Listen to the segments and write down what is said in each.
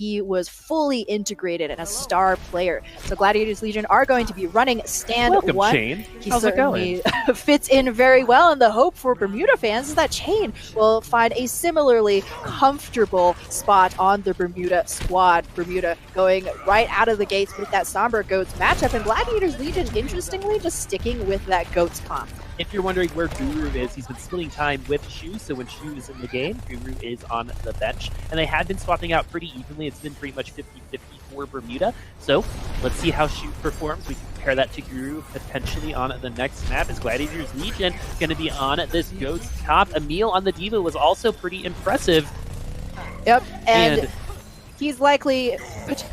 he was fully integrated and a star player. So Gladiators Legion are going to be running stand Welcome, one. Shane. He How's certainly it going? fits in very well, and the hope for Bermuda fans is that Chain will find a similarly comfortable spot on the Bermuda squad. Bermuda going right out of the gates with that Sombra Goats matchup, and Gladiators Legion, interestingly, just sticking with that Goats comp. If you're wondering where Guru is, he's been splitting time with Shu, so when Shu is in the game, Guru is on the bench. And they have been swapping out pretty evenly. It's been pretty much 50-50 for Bermuda. So let's see how Shu performs. We can compare that to Guru potentially on the next map. As Gladiators Legion going to be on this Goats top. Emil on the Diva was also pretty impressive. Yep, and he's likely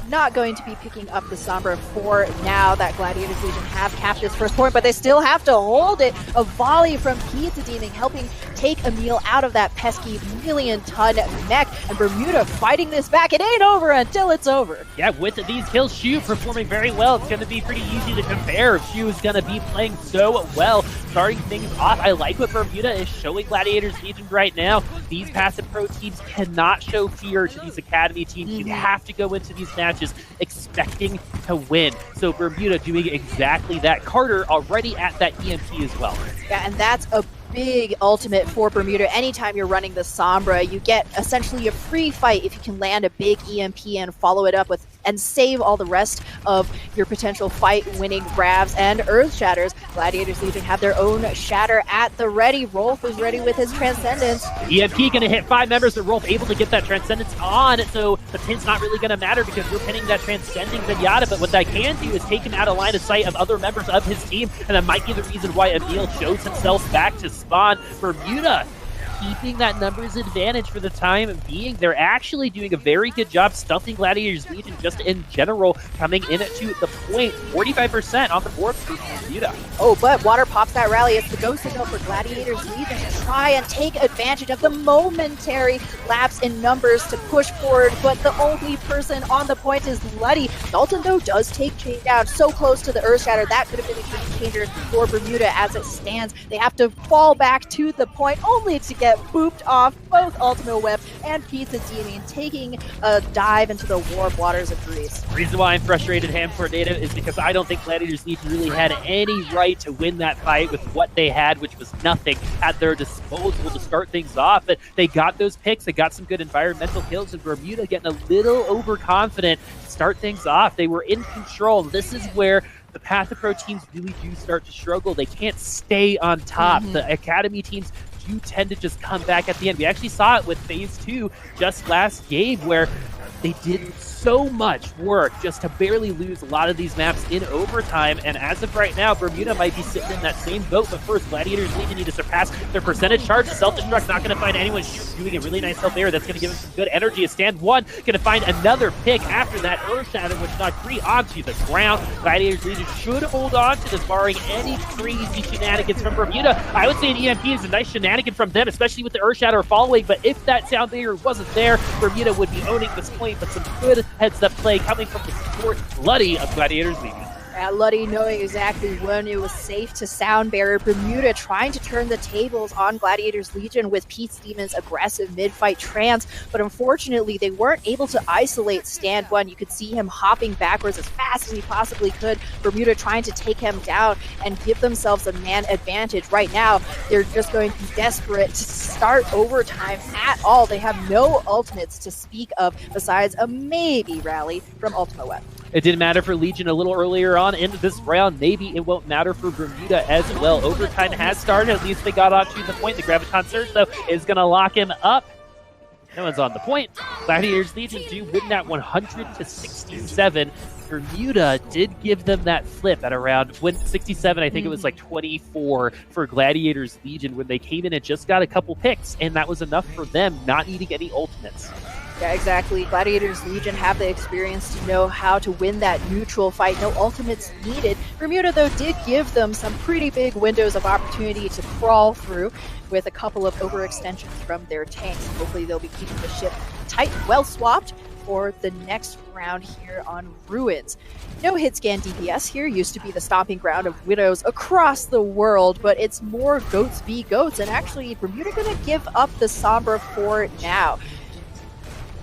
not going to be picking up the Sombra for now that Gladiators Legion have capped his first point, but they still have to hold it. A volley from Pizza Demon helping take Emil out of that pesky million-ton mech, and Bermuda fighting this back. It ain't over until it's over. Yeah, with these kills, Shu performing very well. It's going to be pretty easy to compare. Shu is going to be playing so well, starting things off. I like what Bermuda is showing Gladiators Legion right now. These passive pro teams cannot show fear to these academy teams. You have to go into these matches expecting to win. So Bermuda doing exactly that. Carter already at that EMP as well. Yeah, and that's a big ultimate for Bermuda. Anytime you're running the Sombra, you get essentially a free fight if you can land a big EMP and follow it up with and save all the rest of your potential fight-winning grabs and Earth Shatters. Gladiators Legion have their own Shatter at the ready. Rolf is ready with his Transcendence. EMP going to hit 5 members, but Rolf able to get that Transcendence on, so the pin's not really going to matter because we're pinning that Transcending Zenyatta, but what that can do is take him out of line of sight of other members of his team, and that might be the reason why Emil shows himself back to spawn. Bermuda keeping that numbers advantage for the time being. They're actually doing a very good job stuffing Gladiators Legion just in general, coming in to the point. 45% on the board for Bermuda. Oh, but Water pops that rally. It's the go signal for Gladiators Legion to try and take advantage of the momentary lapse in numbers to push forward, but the only person on the point is Luddy. Dalton, though, does take Chain down so close to the Earth Shatter. That could have been a game changer for Bermuda as it stands. They have to fall back to the point only to get booped off both Ultimate Web and Pizza Demon, taking a dive into the warm waters of Greece. The reason why I'm frustrated, HamTornado, is because I don't think Gladiators Legion really had any right to win that fight with what they had, which was nothing at their disposal to start things off. But they got those picks, they got some good environmental kills, and Bermuda getting a little overconfident to start things off. They were in control. This is where the Path of Pro teams really do start to struggle. They can't stay on top. The Academy teams do tend to just come back at the end. We actually saw it with Phase 2 just last game where they did so much work just to barely lose a lot of these maps in overtime, and as of right now, Bermuda might be sitting in that same boat, but first, Gladiators Legion need to surpass their percentage charge. Self-destruct not going to find anyone. Shoot, doing a really nice help there. That's going to give him some good energy. A stand one, going to find another pick after that Earth Shatter, which knocked 3 onto the ground. Gladiators Legion should hold on to this, barring any crazy shenanigans from Bermuda. I would say an EMP is a nice shenanigan from them, especially with the Earth Shatter following, but if that sound barrier wasn't there, Bermuda would be owning this point, but some good heads-up play coming from the support Luddy of Gladiators Legion. Luddy knowing exactly when it was safe to sound barrier. Bermuda trying to turn the tables on Gladiators Legion with Pizza Demon's aggressive mid-fight trance, but unfortunately they weren't able to isolate stand one. You could see him hopping backwards as fast as he possibly could. Bermuda trying to take him down and give themselves a man advantage. Right now, they're just going to be desperate to start overtime at all. They have no ultimates to speak of besides a maybe rally from Ultimate Web. It didn't matter for Legion a little earlier on into this round. Maybe it won't matter for Bermuda as well. Overtime has started. At least they got onto the point. The Graviton Surge, though, is going to lock him up. No one's on the point. Gladiators Legion do win that 100-67. Bermuda did give them that flip at around 67. I think it was like 24 for Gladiators Legion when they came in and just got a couple picks, and that was enough for them, not needing any ultimates. Yeah, exactly. Gladiators Legion have the experience to know how to win that neutral fight. No ultimates needed. Bermuda, though, did give them some pretty big windows of opportunity to crawl through with a couple of overextensions from their tanks. Hopefully they'll be keeping the ship tight, well swapped for the next round here on Ruins. No hit scan DPS here. Used to be the stomping ground of widows across the world, but it's more goats v goats, and actually Bermuda gonna give up the Sombra for now.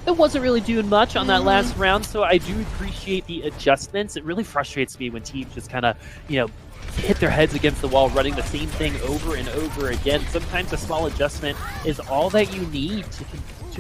It wasn't really doing much on that last round, so I do appreciate the adjustments. It really frustrates me when teams just kind of, hit their heads against the wall running the same thing over and over again. Sometimes a small adjustment is all that you need to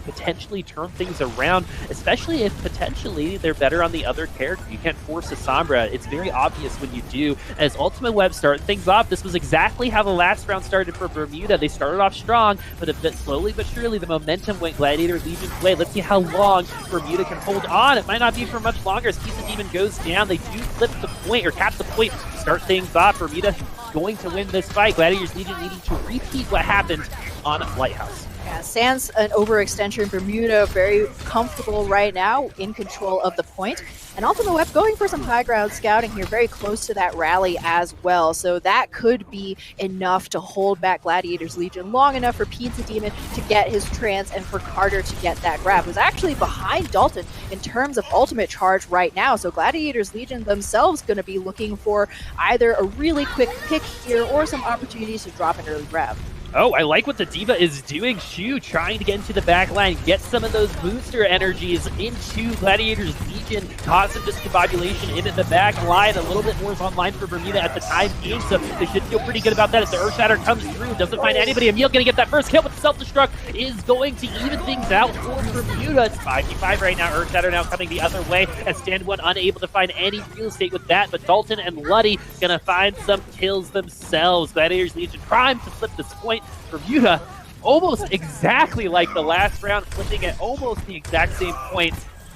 potentially turn things around, especially if potentially they're better on the other character. You can't force a Sombra. It's very obvious when you do. As Ultimate Web started things off, this was exactly how the last round started for Bermuda. They started off strong, but a bit slowly but surely the momentum went Gladiator Legion's way. Let's see how long Bermuda can hold on. It might not be for much longer as Pizza Demon goes down. They do flip the point, or cap the point, start things off. Bermuda going to win this fight. Gladiators Legion needing to repeat what happened on Lighthouse. Yeah, sans an overextension, Bermuda very comfortable right now, in control of the point. And Ultimate Web going for some high ground scouting here, very close to that rally as well. So that could be enough to hold back Gladiators Legion long enough for Pizza Demon to get his trance and for Carter to get that grab. Was actually behind Dalton in terms of ultimate charge right now. So Gladiators Legion themselves going to be looking for either a really quick pick here or some opportunities to drop an early grab. Oh, I like what the D.Va is doing. Shu trying to get into the back line, get some of those booster energies into Gladiators Legion, cause some discombobulation into the back line. A little bit more is online for Bermuda at the time being, so they should feel pretty good about that as the Earth Shatter comes through. Doesn't find anybody. Emil going to get that first kill with the self-destruct is going to even things out for Bermuda. It's 5v5 right now. Earth Shatter now coming the other way as Stand One unable to find any real estate with that, but Dalton and Luddy going to find some kills themselves. Gladiators Legion primed to flip this point. Bermuda, almost exactly like the last round, flipping at almost the exact same point.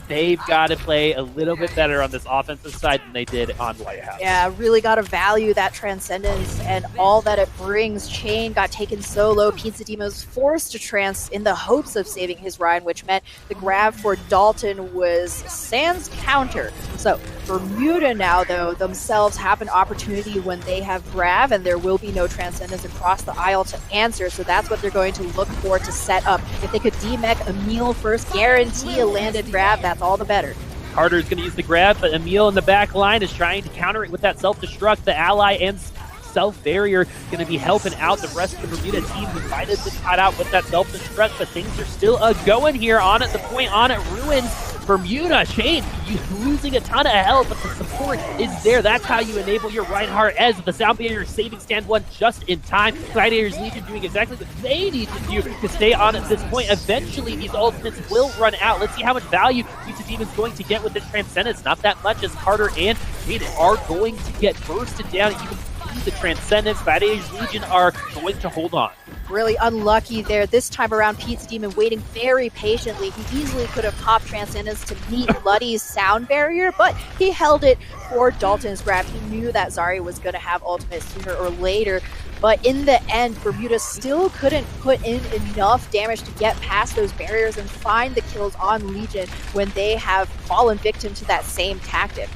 They've got to play a little bit better on this offensive side than they did on Lighthouse. Yeah, really got to value that Transcendence and all that it brings. Chain got taken solo. Pizza Demon was forced to trance in the hopes of saving his ride, which meant the grab for Dalton was sans counter. So Bermuda now, though, themselves have an opportunity when they have grab, and there will be no Transcendence across the aisle to answer. So that's what they're going to look for to set up. If they could demech Emil first, guarantee a landed grab, that's all the better. Carter's going to use the grab, but Emil in the back line is trying to counter it with that self-destruct. The ally and self-barrier going to be helping out the rest of the Bermuda team who might have been caught out with that self-destruct, but things are still going here on it. The point on it ruins Bermuda. Shane, you losing a ton of health, but the support is there. That's how you enable your Reinhardt as the sound barrier saving Stand One just in time. Gladiators Legion doing exactly what they need to do to stay on at this point. Eventually, these ultimates will run out. Let's see how much value Pizza Demon's going to get with this Transcendence. Not that much, as Carter and Shane are going to get bursted down even through the Transcendence. Gladiators Legion are going to hold on. Really unlucky there. This time around, Pizza Demon waiting very patiently. He easily could have popped Transcendence to meet Luddy's sound barrier, but he held it for Dalton's grab. He knew that Zari was going to have ultimate sooner or later, but in the end, Bermuda still couldn't put in enough damage to get past those barriers and find the kills on Legion when they have fallen victim to that same tactic.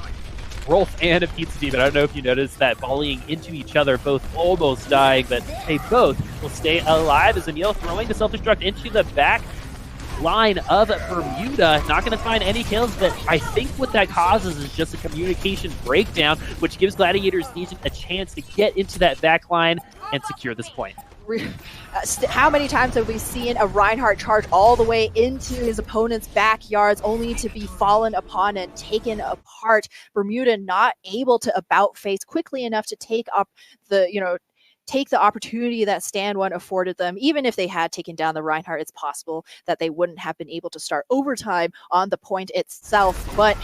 Rolf and a Pizza Demon, I don't know if you noticed that, volleying into each other, both almost dying, but they both will stay alive as Emil throwing the self-destruct into the back line of Bermuda. Not going to find any kills, but I think what that causes is just a communication breakdown, which gives Gladiators Legion a chance to get into that back line and secure this point. How many times have we seen a Reinhardt charge all the way into his opponent's backyards only to be fallen upon and taken apart? Bermuda not able to about face quickly enough to take up the, take the opportunity that Stand One afforded them. Even if they had taken down the Reinhardt, it's possible that they wouldn't have been able to start overtime on the point itself. But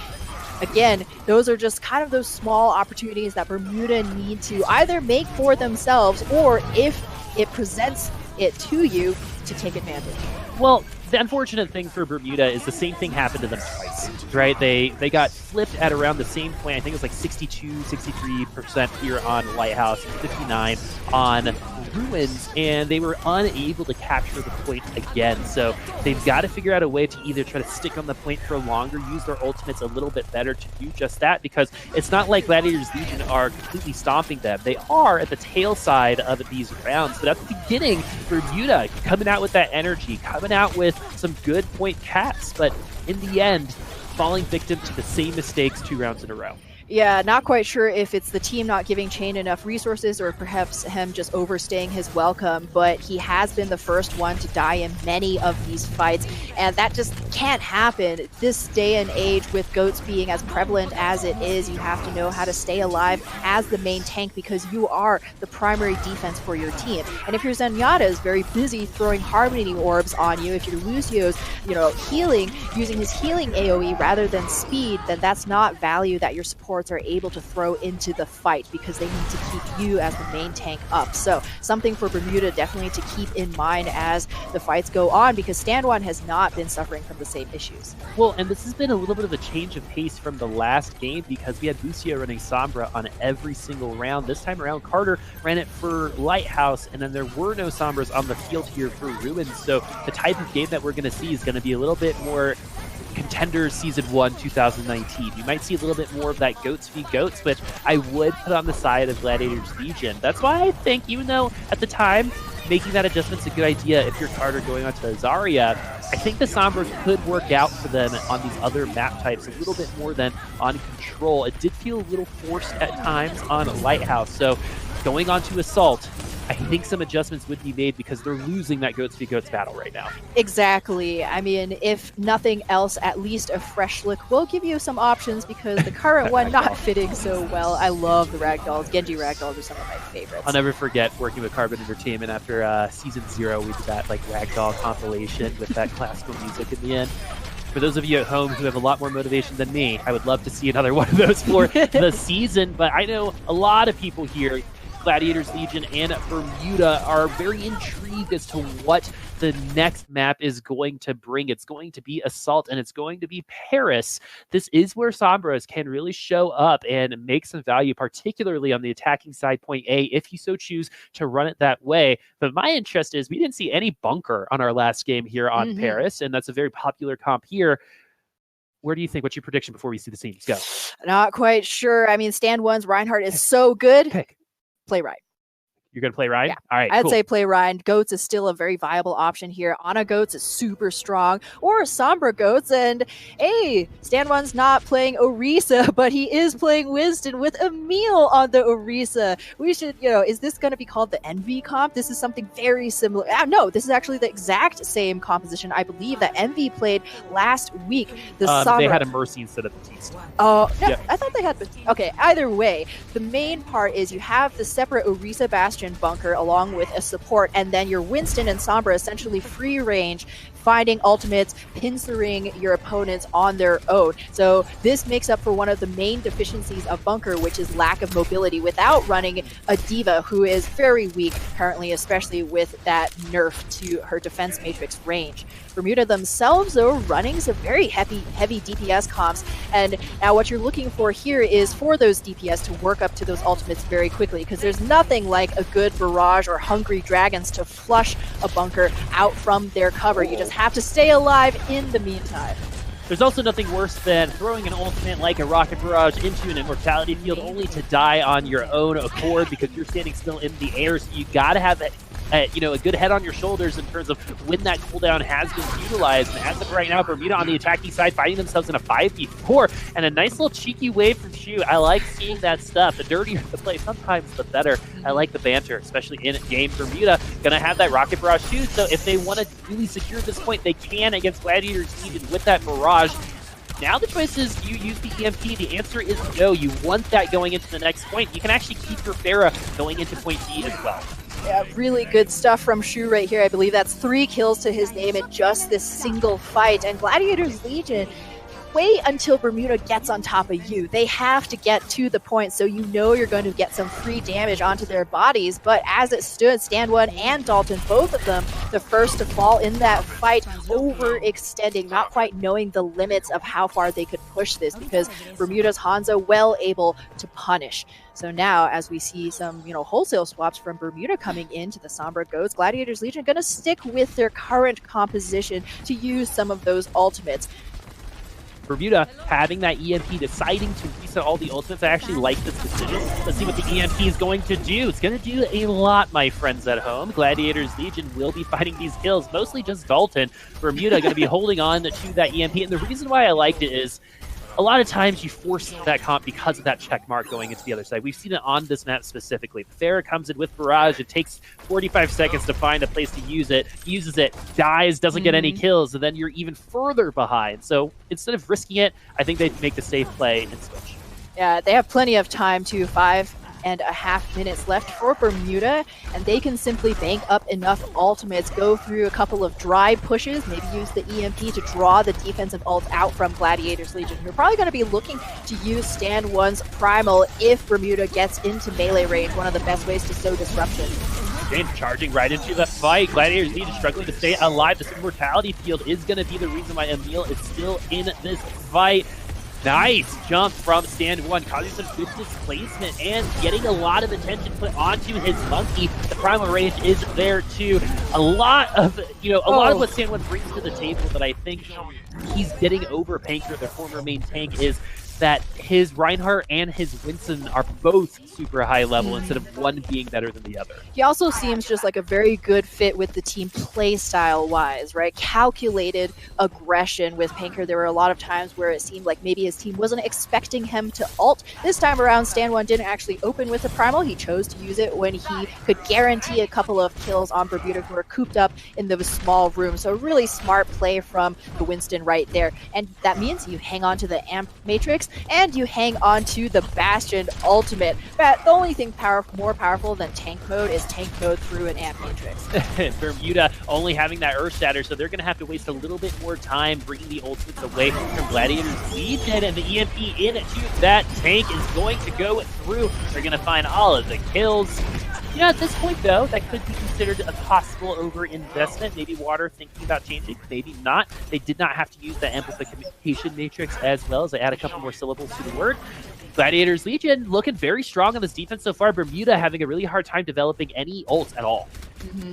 again, those are just kind of those small opportunities that Bermuda need to either make for themselves, or if it presents it to you, to take advantage. Well, the unfortunate thing for Bermuda is the same thing happened to them twice, right? They got flipped at around the same point. I think it was like 62, 63% here on Lighthouse, 59 on Ruins, and they were unable to capture the point again. So they've got to figure out a way to either try to stick on the point for longer, use their ultimates a little bit better to do just that, because it's not like Gladiators Legion are completely stomping them. They are at the tail side of these rounds, but at the beginning, Bermuda coming out with that energy, coming out with some good point caps, but in the end, falling victim to the same mistakes 2 rounds in a row. Yeah, not quite sure if it's the team not giving Chain enough resources or perhaps him just overstaying his welcome, but he has been the first one to die in many of these fights, and that just can't happen. This day and age, with goats being as prevalent as it is, you have to know how to stay alive as the main tank because you are the primary defense for your team. And if your Zenyatta is very busy throwing Harmony Orbs on you, if your Lucio's, healing, using his healing AoE rather than speed, then that's not value that your supports are able to throw into the fight because they need to keep you as the main tank up. So something for Bermuda definitely to keep in mind as the fights go on, because Stand1 has not been suffering from the same issues. Well, and this has been a little bit of a change of pace from the last game because we had Lucio running Sombra on every single round. This time around, Carter ran it for Lighthouse, and then there were no Sombras on the field here for Ruins. So the type of game that we're going to see is going to be a little bit more Contenders Season 1 2019. You might see a little bit more of that goats v goats, but I would put on the side of Gladiators Legion. That's why I think, even though at the time making that adjustment's a good idea if you're Carter going on to Zarya, I think the Sombras could work out for them on these other map types a little bit more than on Control. It did feel a little forced at times on Lighthouse, so going on to Assault, I think some adjustments would be made because they're losing that goats v goats battle right now. Exactly. I mean, if nothing else, at least a fresh look will give you some options because the current one not fitting so well. I love the ragdolls. Genji ragdolls are some of my favorites. I'll never forget working with Carbon Entertainment after Season 0. We did that ragdoll compilation with that classical music in the end. For those of you at home who have a lot more motivation than me, I would love to see another one of those for the season, but I know a lot of people here, Gladiators Legion and Bermuda, are very intrigued as to what the next map is going to bring. It's going to be Assault, and it's going to be Paris. This is where Sombras can really show up and make some value, particularly on the attacking side, point A, if you so choose to run it that way. But my interest is we didn't see any bunker on our last game here on Paris, and that's a very popular comp here. Where do you think? What's your prediction before we see the teams go? Not quite sure. I mean, Stand1's Reinhardt is so good. Play right. You're going to play Ryan? Yeah. All right, I'd cool. say play Ryan. Goats is still a very viable option here. Ana Goats is super strong. Or Sombra Goats. And, hey, Stand1's not playing Orisa, but he is playing Winston with Emil on the Orisa. We should, is this going to be called the Envy comp? This is something very similar. No, this is actually the exact same composition. I believe that Envy played last week. They had a Mercy instead of the Beast. Oh, no, yeah. I thought they had... Okay, either way, the main part is you have the separate Orisa Bastion bunker along with a support, and then your Winston and Sombra essentially free range, finding ultimates, pincering your opponents on their own. So this makes up for one of the main deficiencies of bunker, which is lack of mobility without running a diva who is very weak currently, especially with that nerf to her defense matrix range. Bermuda themselves, though, running some very heavy DPS comps, and now what you're looking for here is for those DPS to work up to those ultimates very quickly, because there's nothing like a good barrage or hungry dragons to flush a bunker out from their cover. You just have to stay alive in the meantime. There's also nothing worse than throwing an ultimate like a rocket barrage into an immortality field only to die on your own accord because you're standing still in the air. So you gotta have that, a good head on your shoulders in terms of when that cooldown has been utilized. And as of right now, Bermuda on the attacking side finding themselves in a 5v4 and a nice little cheeky wave from Shu. I like seeing that stuff. The dirtier the play, sometimes the better. I like the banter, especially in game. Bermuda gonna have that rocket barrage too. So if they want to really secure this point, they can against Gladiators Legion with that barrage. Now the choice is you use the EMP. The answer is no. You want that going into the next point. You can actually keep your Pharah going into point D as well. Yeah, really good stuff from Shu right here. I believe that's 3 kills to his name in just this single fight. And Gladiators Legion, wait until Bermuda gets on top of you. They have to get to the point so you know you're going to get some free damage onto their bodies. But as it stood, Stand1 and Dalton, both of them, the first to fall in that fight, overextending, not quite knowing the limits of how far they could push this because Bermuda's Hanzo well able to punish. So now, as we see some, wholesale swaps from Bermuda coming into the Sombra Goats, Gladiators Legion going to stick with their current composition to use some of those ultimates. Bermuda having that EMP, deciding to reset all the ultimates. I actually like this decision. Let's see what the EMP is going to do. It's going to do a lot, my friends at home. Gladiators Legion will be finding these kills, mostly just Dalton. Bermuda going to be holding on to that EMP. And the reason why I liked it is a lot of times you force that comp because of that check mark going into the other side. We've seen it on this map specifically. Pharah comes in with Barrage. It takes 45 seconds to find a place to use it. Uses it, dies, doesn't get any kills, and then you're even further behind. So instead of risking it, I think they make the safe play and switch. Yeah, they have plenty of time too. 5.5 minutes left for Bermuda, and they can simply bank up enough ultimates, go through a couple of dry pushes, maybe use the EMP to draw the defensive ult out from Gladiators Legion. You're probably going to be looking to use Stand 1's Primal if Bermuda gets into melee range, one of the best ways to sow disruption. James charging right into the fight. Gladiators Legion struggling to stay alive. This immortality field is going to be the reason why Emil is still in this fight. Nice jump from Stand 1, causing some good displacement and getting a lot of attention put onto his monkey. The primal range is there too. A lot of what Stand 1 brings to the table that I think he's getting over Panker, their former main tank, is that his Reinhardt and his Winston are both super high level instead of one being better than the other. He also seems just like a very good fit with the team play style wise, right? Calculated aggression with Panker. There were a lot of times where it seemed like maybe his team wasn't expecting him to ult. This time around, Stand 1 didn't actually open with the Primal. He chose to use it when he could guarantee a couple of kills on Bermuda, who were cooped up in the small room. So really smart play from the Winston right there. And that means you hang on to the Amp Matrix and you hang on to the Bastion ultimate. But the only thing more powerful than tank mode is tank mode through an Amp Matrix. Bermuda only having that Earth Shatter, so they're going to have to waste a little bit more time bringing the ultimates away from Gladiators Legion, and the EMP into that tank is going to go through. They're going to find all of the kills. You know, at this point, though, that could be considered a possible over-investment. Maybe Water thinking about changing, maybe not. They did not have to use the amplification matrix as well, as they add a couple more syllables to the word. Gladiators Legion looking very strong on this defense so far. Bermuda having a really hard time developing any ults at all.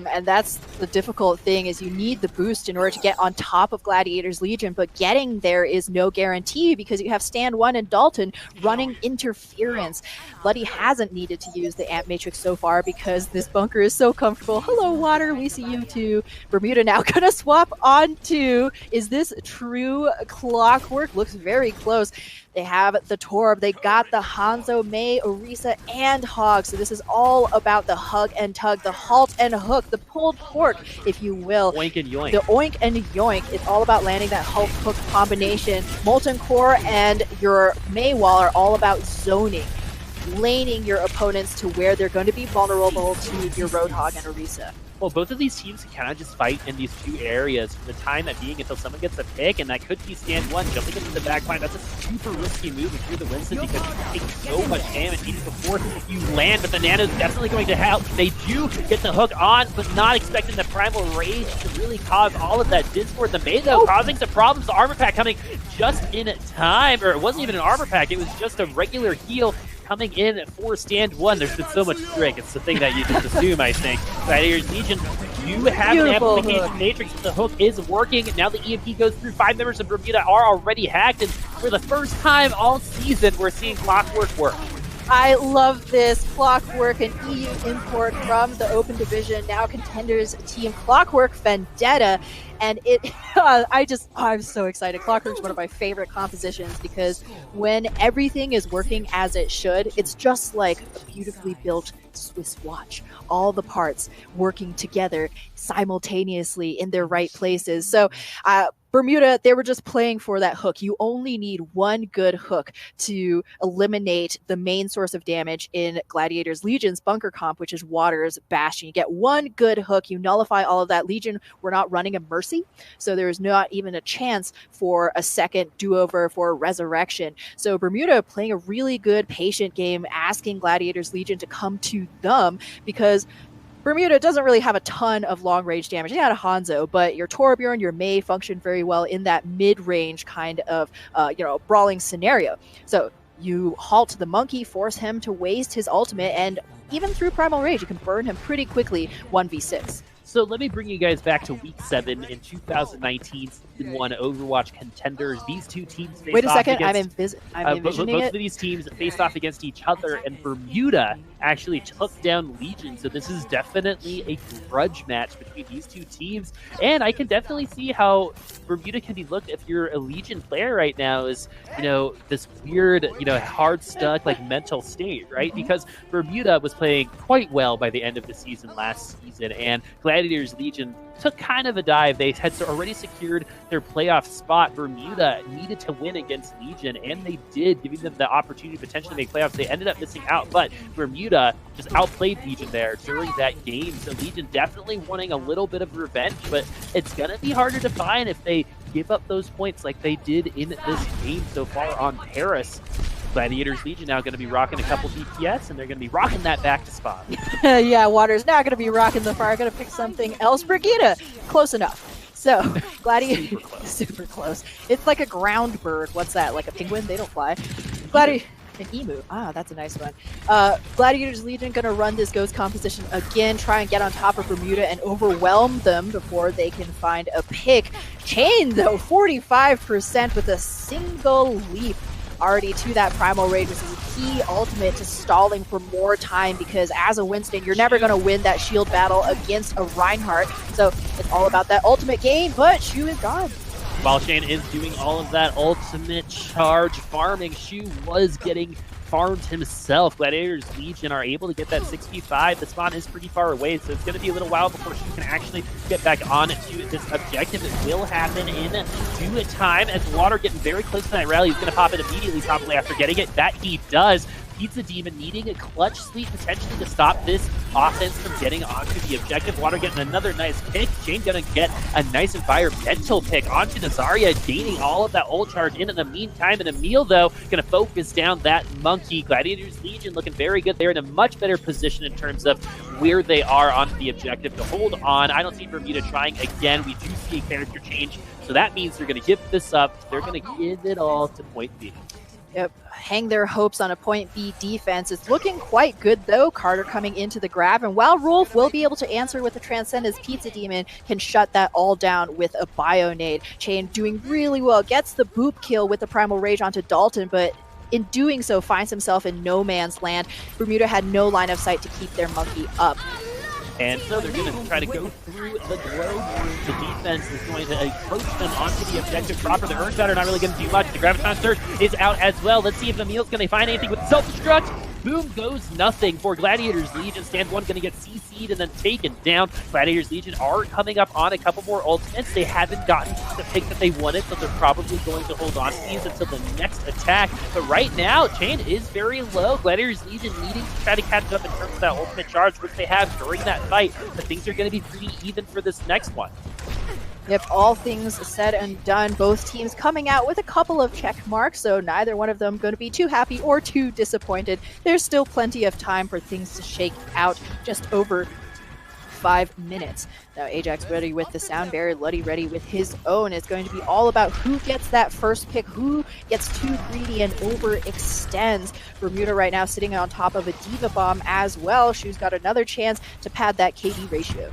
And that's the difficult thing, is you need the boost in order to get on top of Gladiators Legion, but getting there is no guarantee because you have Stand 1 and Dalton running interference. Bloody hasn't needed to use the Amp Matrix so far because this bunker is so comfortable. Hello, Water, we see you too. Bermuda now gonna swap onto, is this true Clockwork? Looks very close. They have the Torb, they got the Hanzo, Mei, Orisa, and Hog. So this is all about the hug and tug, the halt and hook, the pulled pork, if you will. Oink and yoink. The oink and yoink. It's all about landing that halt hook combination. Molten Core and your Mei Wall are all about zoning, laning your opponents to where they're going to be vulnerable to your Roadhog and Orisa. Well, both of these teams can kind of just fight in these two areas for the time that being until someone gets a pick, and that could be Stand 1 jumping into the back line. That's a super risky move if you're the Winston because you take so much damage even before you land, but the Nano's definitely going to help. They do get the hook on, but not expecting the Primal Rage to really cause all of that discord. The Mei, though, causing some problems. The armor pack coming just in time, or it wasn't even an armor pack, it was just a regular heal coming in for Stand 1. There's been so much trick. It's the thing that you just assume, I think. Gladiators Legion do have an amplification matrix. The hook is working. Now the EMP goes through. 5 members of Bermuda are already hacked, and for the first time all season, we're seeing Clockwork work. I love this. Clockwork, an EU import from the Open Division, now Contenders team. Clockwork Vendetta, and I'm so excited. Clockwork's one of my favorite compositions because when everything is working as it should, it's just like a beautifully built Swiss watch. All the parts working together simultaneously in their right places. So, Bermuda, they were just playing for that hook. You only need one good hook to eliminate the main source of damage in Gladiators Legion's bunker comp, which is Water's Bastion. You get one good hook, you nullify all of that. Legion were not running a Mercy, so there was not even a chance for a second do-over for Resurrection. So Bermuda playing a really good patient game, asking Gladiators Legion to come to them because Bermuda doesn't really have a ton of long-range damage. They had a Hanzo, but your Torbjorn, your Mei function very well in that mid-range kind of, brawling scenario. So you halt the monkey, force him to waste his ultimate, and even through Primal Rage, you can burn him pretty quickly 1v6. So let me bring you guys back to Week 7 in 2019 Season 1 Overwatch Contenders. These two teams faced Wait a off second, against... I'm envisioning both it. of these teams faced off against each other, and Bermuda actually took down Legion. So this is definitely a grudge match between these two teams. And I can definitely see how Bermuda can be looked, if you're a Legion player right now, as, this weird, hard stuck, like, mental state, right? Because Bermuda was playing quite well by the end of the season last season, and Gladiators Legion took kind of a dive. They had already secured their playoff spot. Bermuda needed to win against Legion, and they did, giving them the opportunity to potentially make playoffs. They ended up missing out, but Bermuda just outplayed Legion there during that game. So Legion definitely wanting a little bit of revenge, but it's going to be harder to find if they give up those points like they did in this game so far on Paris. Gladiators Legion now going to be rocking a couple DPS, and they're going to be rocking that back to spot. Yeah, Water's not going to be rocking the fire. Going to pick something else. Brigida, close enough. So, Gladiators, super close. It's like a ground bird. What's that? Like a penguin? They don't fly. An emu. Ah, that's a nice one. Gladiators Legion going to run this ghost composition again, try and get on top of Bermuda and overwhelm them before they can find a pick. Chain, though, 45% with a single leap already to that Primal Rage, which is a key ultimate to stalling for more time, because as a Winston, you're never going to win that shield battle against a Reinhardt. So it's all about that ultimate game, but Shu is gone. While Shane is doing all of that ultimate charge farming, Shu was getting farmed himself. Gladiators Legion are able to get that 65. The spawn is pretty far away, so it's going to be a little while before Shu can actually get back on to this objective. It will happen in due time, as Water getting very close to that rally. He's going to pop it immediately, probably after getting it. That he does. Pizza Demon needing a clutch sleep potentially to stop this offense from getting onto the objective. Water getting another nice pick. Jane gonna get a nice environmental pick onto Nazaria, gaining all of that ult charge in the meantime. And Emil, though, gonna focus down that monkey. Gladiators Legion looking very good. They're in a much better position in terms of where they are on the objective to hold on. I don't see Bermuda trying again. We do see a character change, so that means they're gonna give this up. They're gonna give it all to Point B. Yep, hang their hopes on a Point B defense. It's looking quite good, though. Carter coming into the grab, and while Rolf will be able to answer with the Transcendence, Pizza Demon can shut that all down with a Bionade. Chain doing really well, gets the boop kill with the Primal Rage onto Dalton, but in doing so finds himself in no man's land. Bermuda had no line of sight to keep their monkey up. And so they're going to try to go through the globe. The defense is going to approach them onto the objective proper. The Earthshatter not really going to do much. The Graviton Surge is out as well. Let's see if Emil's going to find anything with self-destruct. Boom goes nothing for Gladiators Legion. Stand 1 going to get CC'd and then taken down. Gladiators Legion are coming up on a couple more ultimates. They haven't gotten the pick that they wanted, so they're probably going to hold on to these until the next attack. But right now, Chain is very low. Gladiators Legion needing to try to catch up in terms of that ultimate charge, which they have during that fight. But things are going to be pretty even for this next one. Yep, all things said and done, both teams coming out with a couple of check marks, so neither one of them going to be too happy or too disappointed. There's still plenty of time for things to shake out, just over 5 minutes. Now Ajax ready with the sound barrier, Luddy ready with his own. It's going to be all about who gets that first pick, who gets too greedy and overextends. Bermuda right now sitting on top of a Diva Bomb as well. Shu's got another chance to pad that KD ratio.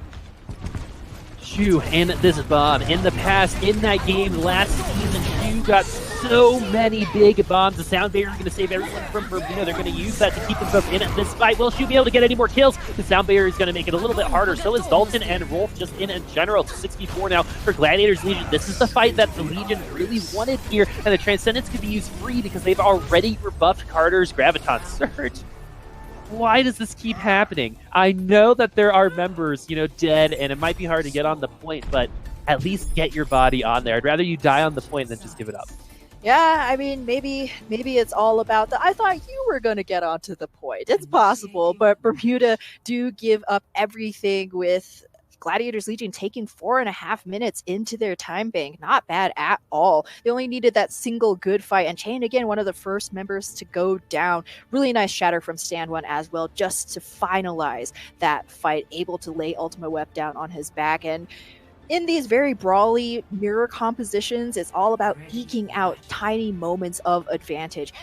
Shu and this bomb. In the past, in that game last season, Shu got so many big bombs. The sound barrier is going to save everyone from Bermuda. They're going to use that to keep themselves in at this fight. Will Shu be able to get any more kills? The sound barrier is going to make it a little bit harder. So is Dalton and Rolf just in general. To 64 now for Gladiators Legion. This is the fight that the Legion really wanted here. And the Transcendence could be used free because they've already rebuffed Carter's Graviton Surge. Why does this keep happening? I know that there are members, dead, and it might be hard to get on the point, but at least get your body on there. I'd rather you die on the point than just give it up. Yeah, I mean, maybe it's all about I thought you were going to get onto the point. It's possible, but Bermuda do give up everything with Gladiators Legion taking 4.5 minutes into their time bank. Not bad at all. They only needed that single good fight. And Chain, again, one of the first members to go down. Really nice shatter from Stand 1 as well, just to finalize that fight. Able to lay Ultima Web down on his back. And in these very brawly mirror compositions, it's all about eking out tiny moments of advantage.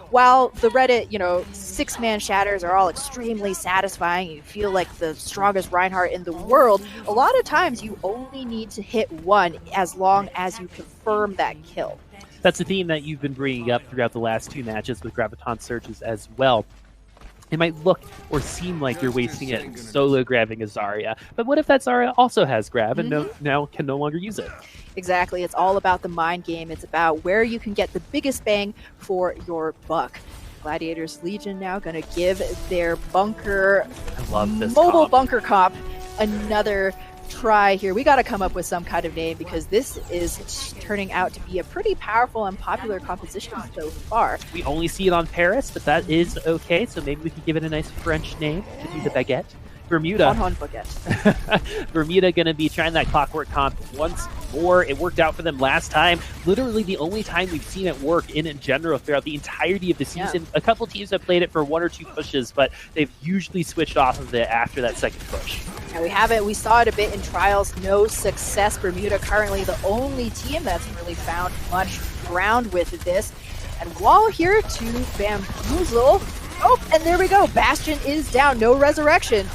While the Reddit, 6-man shatters are all extremely satisfying, you feel like the strongest Reinhardt in the world, a lot of times you only need to hit one as long as you confirm that kill. That's a theme that you've been bringing up throughout the last 2 matches with Graviton Surges as well. It might look or seem like you're wasting it solo grabbing a Zarya, but what if that Zarya also has grab and now can no longer use it? Exactly. It's all about the mind game. It's about where you can get the biggest bang for your buck. Gladiators Legion now going to give their bunker, mobile bunker comp, another try here. We got to come up with some kind of name because this is turning out to be a pretty powerful and popular composition so far. We only see it on Paris, but that is okay. So maybe we could give it a nice French name to be the baguette. Bermuda. Bermuda going to be trying that clockwork comp once more. It worked out for them last time. Literally the only time we've seen it work in general throughout the entirety of the season. A couple teams have played it for 1 or 2 pushes, but they've usually switched off of it after that second push. Yeah, we saw it a bit in trials. No success. Bermuda currently the only team that's really found much ground with this. And Wall here to bamboozle. Oh, and there we go. Bastion is down. No resurrection.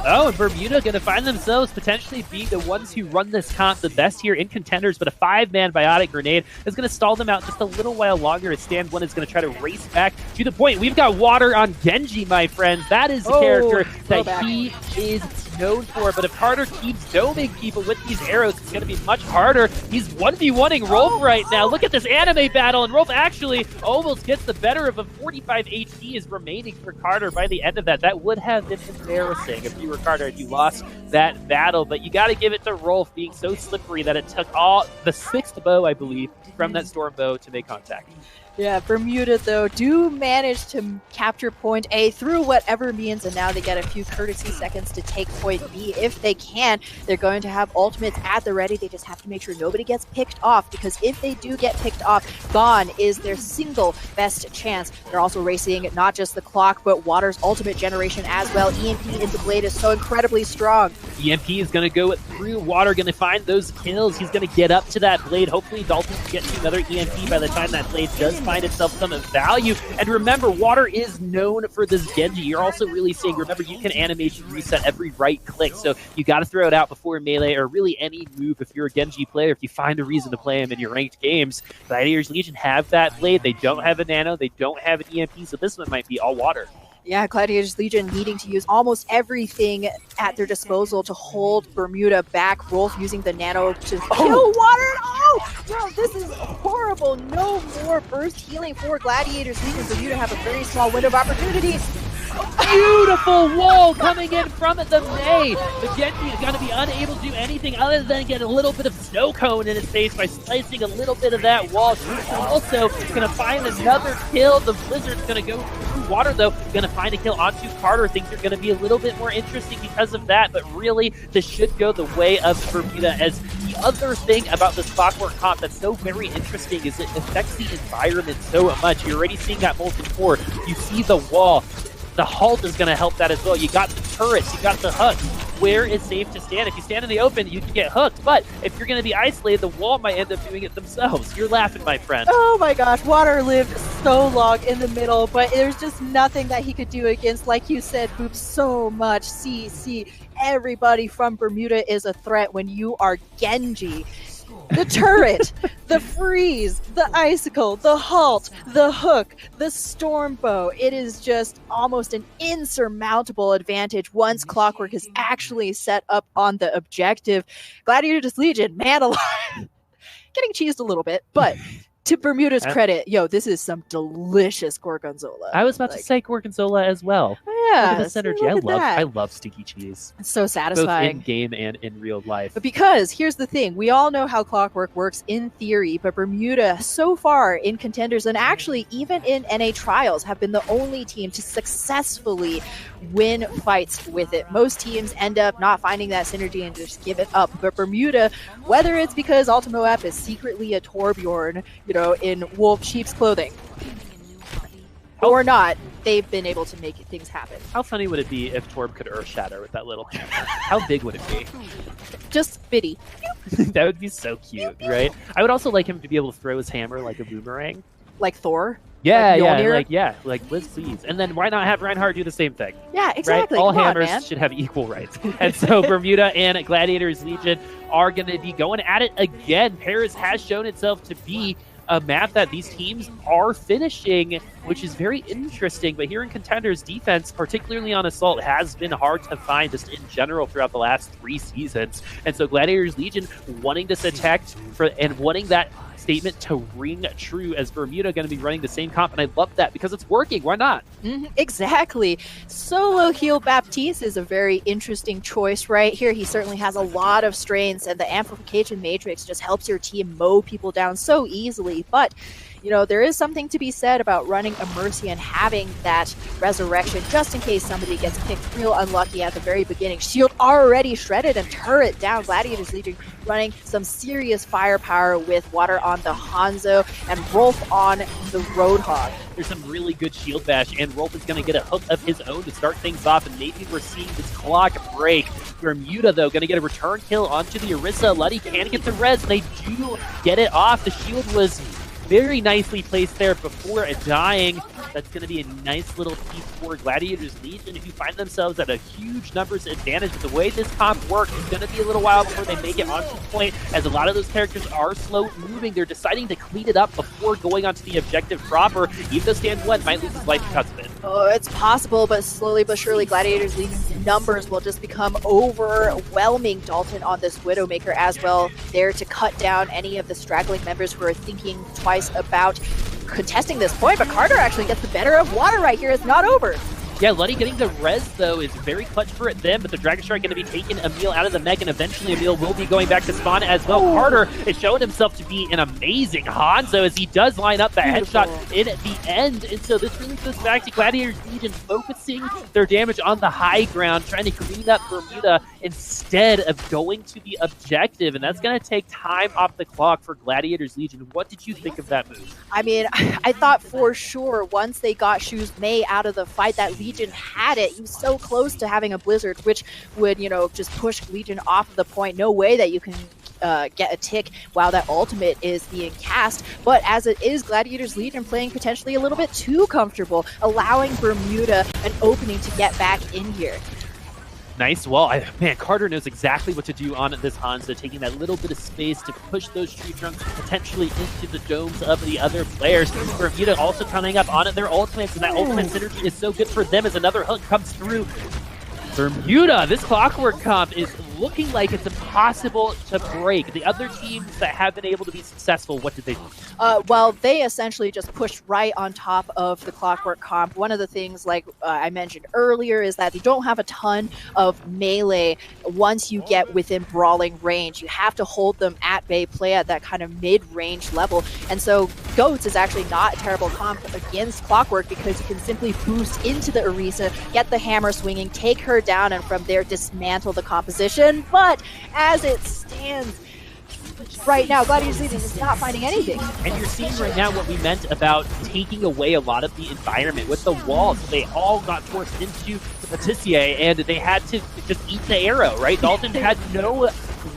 Oh, and Bermuda going to find themselves potentially being the ones who run this comp the best here in Contenders, but a 5-man biotic grenade is going to stall them out just a little while longer as Stand 1 is going to try to race back to the point. We've got water on Genji, my friends. That is the character that he is known for, but if Carter keeps doming people with these arrows, it's going to be much harder. He's 1v1ing Rolf right now. Look at this anime battle, and Rolf actually almost gets the better of him. 45 HP is remaining for Carter by the end of that. That would have been embarrassing if you were Carter and you lost that battle, but you got to give it to Rolf being so slippery that it took all the 6th bow, I believe, from that storm bow to make contact. Yeah, Bermuda, though, do manage to capture point A through whatever means, and now they get a few courtesy seconds to take point B if they can. They're going to have ultimates at the ready. They just have to make sure nobody gets picked off, because if they do get picked off, gone is their single best chance. They're also racing not just the clock, but Water's ultimate generation as well. EMP into Blade is so incredibly strong. EMP is going to go through Water, going to find those kills. He's going to get up to that Blade. Hopefully Dalton can get to another EMP by the time that Blade does find itself some value. And remember, Water is known for this Genji. You're also really seeing, remember, you can animation reset every right click, so you got to throw it out before melee or really any move if you're a Genji player, if you find a reason to play him in your ranked games. Gladiators Legion have that Blade. They don't have a nano. They don't have an EMP, so this one might be all Water. Yeah, Gladiators Legion needing to use almost everything at their disposal to hold Bermuda back. Rolf using the nano to kill Water. Oh, no, this is horrible. No more burst healing for Gladiators Legion. Bermuda have a very small window of opportunity. Beautiful wall coming in from the May. The Genji is going to be unable to do anything other than get a little bit of snow cone in his face by slicing a little bit of that wall. Also going to find another kill. The Blizzard's going to go through Water, though. Going to find a kill onto Carter. Things are going to be a little bit more interesting because of that, but really this should go the way of Bermuda. As the other thing about this clockwork comp that's so very interesting is it affects the environment so much. You're already seeing that Molten Core. You see the wall. The halt is going to help that as well. You got the turrets, you got the hooks. Where is safe to stand? If you stand in the open, you can get hooked. But if you're going to be isolated, the wall might end up doing it themselves. You're laughing, my friend. Oh my gosh, Water lived so long in the middle, but there's just nothing that he could do against, like you said, Boop, so much CC. Everybody from Bermuda is a threat when you are Genji. The turret, the freeze, the icicle, the halt, the hook, the storm bow. It is just almost an insurmountable advantage once Clockwork is actually set up on the objective. Gladiators Legion, man alive. Getting cheesed a little bit, but to Bermuda's credit, this is some delicious gorgonzola. I was about to say gorgonzola as well. Yeah, look at the synergy. I love sticky cheese. It's so satisfying. Both in game and in real life. But because here's the thing, we all know how Clockwork works in theory, but Bermuda so far in Contenders and actually even in NA trials have been the only team to successfully win fights with it. Most teams end up not finding that synergy and just give it up. But Bermuda, whether it's because Ultimo App is secretly a Torbjorn, in wolf sheep's clothing, or not, they've been able to make things happen. How funny would it be if Torb could Earth Shatter with that little How big would it be? Just bitty. That would be so cute, right? I would also like him to be able to throw his hammer like a boomerang. Like Thor? Yeah, like like Liz, please. And then why not have Reinhardt do the same thing? Yeah, exactly. Right? All Come hammers on, should have equal rights. And so Bermuda and Gladiators Legion are going to be going at it again. Paris has shown itself to be a map that these teams are finishing, which is very interesting. But here in Contenders, defense, particularly on Assault, has been hard to find just in general throughout the last 3 seasons. And so Gladiators Legion wanting to protect and wanting that statement to ring true, as Bermuda going to be running the same comp, and I love that because it's working. Why not? Exactly. Solo heal Baptiste is a very interesting choice right here. He certainly has a lot of strengths, and the amplification matrix just helps your team mow people down so easily. But you know, there is something to be said about running a Mercy and having that resurrection just in case somebody gets picked real unlucky at the very beginning. Shield already shredded and turret down. Gladiators Legion running some serious firepower with Water on the Hanzo and Rolf on the Roadhog. There's some really good shield bash, and Rolf is going to get a hook of his own to start things off, and maybe we're seeing this clock break. Bermuda, though, going to get a return kill onto the Orisa. Luddy can get the res, and they do get it off. The shield was very nicely placed there before dying. That's going to be a nice little piece for Gladiators Legion, who find themselves at a huge numbers advantage. But the way this comp works, it's going to be a little while before they make it onto the point, as a lot of those characters are slow moving. They're deciding to clean it up before going onto the objective proper. Even though Stand 1 might lose his life because of it. Oh, it's possible, but slowly but surely Gladiators Legion's numbers will just become overwhelming. Dalton on this Widowmaker as well, there to cut down any of the straggling members who are thinking twice about contesting this point, but Carter actually gets the better of Water right here. It's not over. Yeah, Luddy getting the res, though, is very clutch for them, but the Dragon Strike going to be taking Emil out of the mech, and eventually Emil will be going back to spawn as well. Carter is showing himself to be an amazing Hanzo as he does line up that headshot in at the end, and so this really goes back to Gladiators Legion focusing their damage on the high ground, trying to clean up Bermuda instead of going to the objective, and that's going to take time off the clock for Gladiators Legion. What did you think of that move? I mean, I thought for sure once they got Shoes May out of the fight that Legion had it. He was so close to having a Blizzard, which would, you know, just push Legion off of the point. No way that you can get a tick while that ultimate is being cast. But as it is, Gladiators Legion playing potentially a little bit too comfortable, allowing Bermuda an opening to get back in here. Nice. Well, man, Carter knows exactly what to do on this Hanzo, taking that little bit of space to push those tree trunks potentially into the domes of the other players. Bermuda also coming up on their ultimates, and that ultimate synergy is so good for them as another hook comes through. Bermuda, this Clockwork comp is looking like it's impossible to break. The other teams that have been able to be successful, what did they do? Well, they essentially just pushed right on top of the Clockwork comp. One of the things, like I mentioned earlier, is that they don't have a ton of melee once you get within brawling range. You have to hold them at bay, play at that kind of mid-range level. And so Goats is actually not a terrible comp against Clockwork because you can simply boost into the Orisa, get the hammer swinging, take her down, and from there dismantle the composition. But as it stands right now, Gladiators Legion is not finding anything. And you're seeing right now what we meant about taking away a lot of the environment with the walls. They all got forced into the Patissier, and they had to just eat the arrow, right? Dalton had no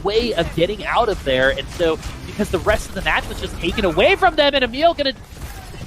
way of getting out of there, and so because the rest of the match was just taken away from them, and Emil gonna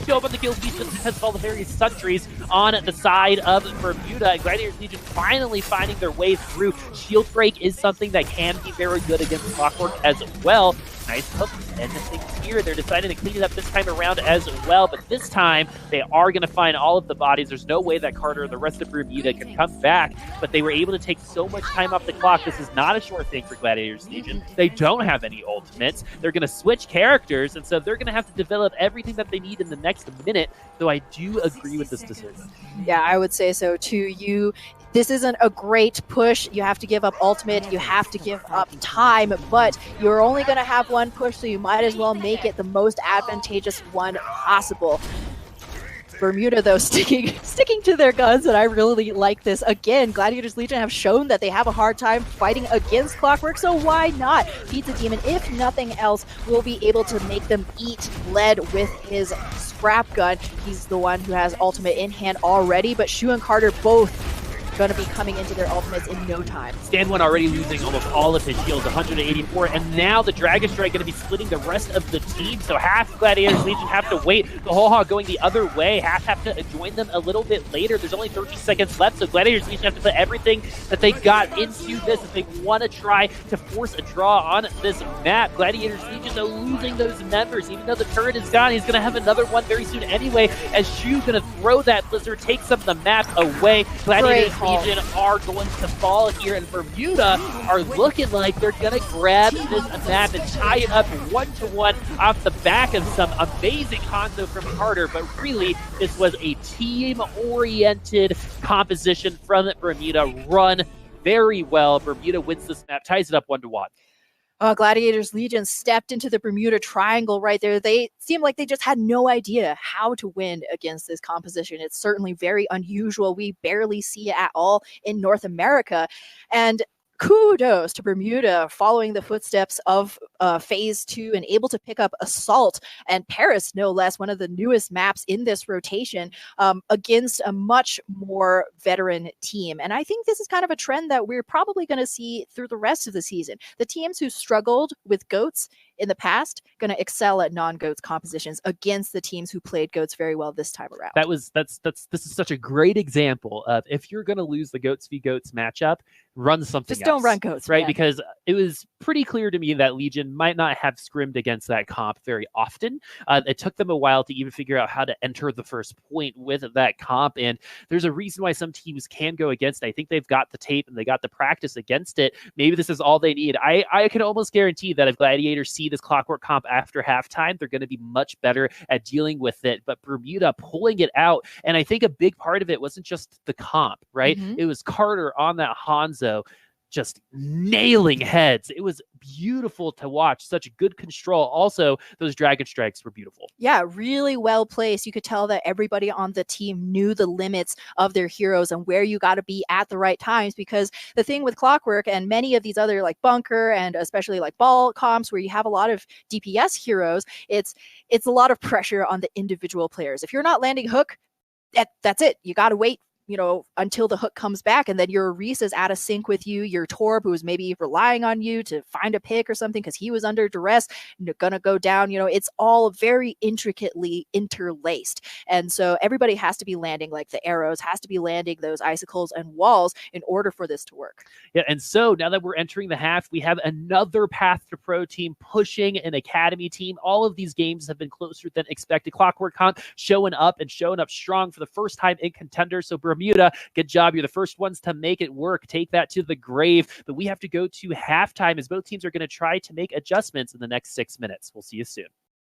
show up on the kill feed just because of all the various sentries on the side of Bermuda. And Gladiators Legion finally finding their way through. Shield break is something that can be very good against Clockwork as well. Nice hook and the things here. They're deciding to clean it up this time around as well, but this time they are going to find all of the bodies. There's no way that Carter and the rest of Bermuda can come back, but they were able to take so much time off the clock. This is not a sure thing for Gladiators Legion. They don't have any ultimates. They're going to switch characters, and so they're going to have to develop everything that they need in the next minute, though I do agree with this decision. Yeah, I would say so too. This isn't a great push. You have to give up ultimate, you have to give up time, but you're only going to have one push, so you might as well make it the most advantageous one possible. Bermuda, though, sticking to their guns, and I really like this. Again, Gladiators Legion have shown that they have a hard time fighting against Clockwork, so why not? Pizza Demon, if nothing else, will be able to make them eat lead with his scrap gun. He's the one who has ultimate in hand already, but Shu and Carter both going to be coming into their ultimates in no time. Stan1 already losing almost all of his shields, 184, and now the Dragon Strike going to be splitting the rest of the team, so half Gladiators Legion have to wait. The whole hog going the other way, half have to join them a little bit later. There's only 30 seconds left, so Gladiators Legion have to put everything that they got into this if they want to try to force a draw on this map. Gladiators Legion, though, losing those members. Even though the turret is gone, he's going to have another one very soon anyway, as Shu's going to throw that Blizzard, take some of the map away. Gladiators Legion are going to fall here, and Bermuda are looking like they're going to grab this map and tie it up 1-1 off the back of some amazing Hanzo from Carter, but really this was a team-oriented composition from Bermuda, run very well. Bermuda wins this map, ties it up 1-1. Gladiators Legion stepped into the Bermuda Triangle right there. They seemed like they just had no idea how to win against this composition. It's certainly very unusual. We barely see it at all in North America. And kudos to Bermuda following the footsteps of Phase 2 and able to pick up Assault and Paris, no less, one of the newest maps in this rotation, against a much more veteran team. And I think this is kind of a trend that we're probably going to see through the rest of the season. The teams who struggled with GOATs in the past going to excel at non-GOATs compositions against the teams who played GOATs very well this time around. This is such a great example of, if you're going to lose the GOATs v GOATs matchup, run something Just don't else, run GOATs, right? man. Because it was pretty clear to me that Legion might not have scrimmed against that comp very often. It took them a while to even figure out how to enter the first point with that comp, and there's a reason why some teams can go against it. I think they've got the tape and they got the practice against it. Maybe this is all they need. I can almost guarantee that if Gladiators see this Clockwork comp after halftime, they're going to be much better at dealing with it. But Bermuda pulling it out, and I think a big part of it wasn't just the comp, right? Mm-hmm. It was Carter on that Hanzo just nailing heads. It was beautiful to watch. Such good control. Also, those Dragon Strikes were beautiful. Yeah, really well placed. You could tell that everybody on the team knew the limits of their heroes and where you got to be at the right times, because the thing with Clockwork and many of these other like Bunker and especially like Ball comps where you have a lot of DPS heroes, it's a lot of pressure on the individual players. If you're not landing hook, that's it. You got to wait, until the hook comes back, and then your Reese is out of sync with you. Your Torb, who's maybe relying on you to find a pick or something because he was under duress, gonna go down. It's all very intricately interlaced. And so everybody has to be landing like the arrows, has to be landing those icicles and walls in order for this to work. Yeah, and so now that we're entering the half, we have another Path to Pro team pushing an Academy team. All of these games have been closer than expected. Clockwork Comp showing up strong for the first time in Contenders. So Bermuda, good job. You're the first ones to make it work. Take that to the grave. But we have to go to halftime as both teams are going to try to make adjustments in the next 6 minutes. We'll see you soon.